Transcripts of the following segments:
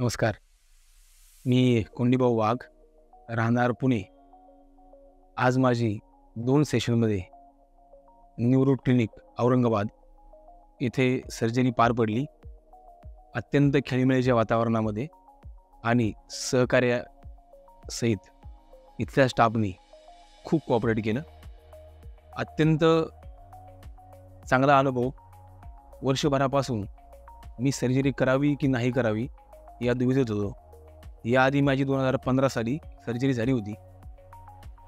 नमस्कार. मी कोंडीभाऊ वाघ, राहणार पुणे. आज माझी 2 सेशनमध्ये न्यूरो क्लिनिक औरंगाबाद इथे सर्जरी पार पडली. अत्यंत खेळीमेळीच्या वातावरणामध्ये आणि सहकार्यासहित इथल्या स्टाफनी खूप कोऑपरेट केलं. अत्यंत चांगला अनुभव. वर्षभरापासून मी सर्जरी करावी की नाही करावी या दुविधेत होतो. याआधी माझी 2015 साली सर्जरी झाली होती.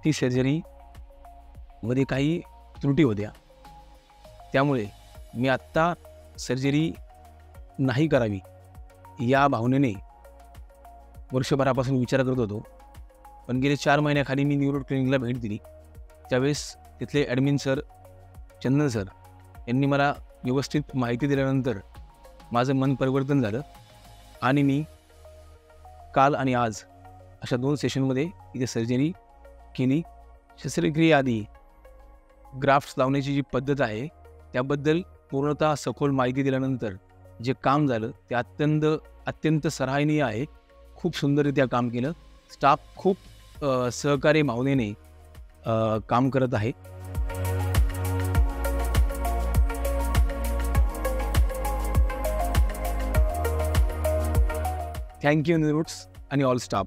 ती सर्जरीमध्ये काही त्रुटी होत्या, त्यामुळे मी आत्ता सर्जरी नाही करावी या भावनेने वर्षभरापासून विचार करत होतो. पण गेले 4 महिन्याखाली मी न्यूरो क्लिनिकला भेट दिली. त्यावेळेस तिथले ॲडमिन सर चंदन सर यांनी मला व्यवस्थित माहिती दिल्यानंतर माझं मन परिवर्तन झालं आणि मी काल आणि आज अशा 2 सेशनमध्ये इथे सर्जरी केली. शस्त्रक्रियेआधी ग्राफ्ट्स लावण्याची जी पद्धत आहे त्याबद्दल पूर्णतः सखोल माहिती दिल्यानंतर जे काम झालं ते अत्यंत सराहनीय आहे. खूप सुंदररित्या काम केलं. स्टाफ खूप सहकार्य भावनेने काम करत आहे. थँक यू न्यूरोट्स आणि ऑल स्टाफ.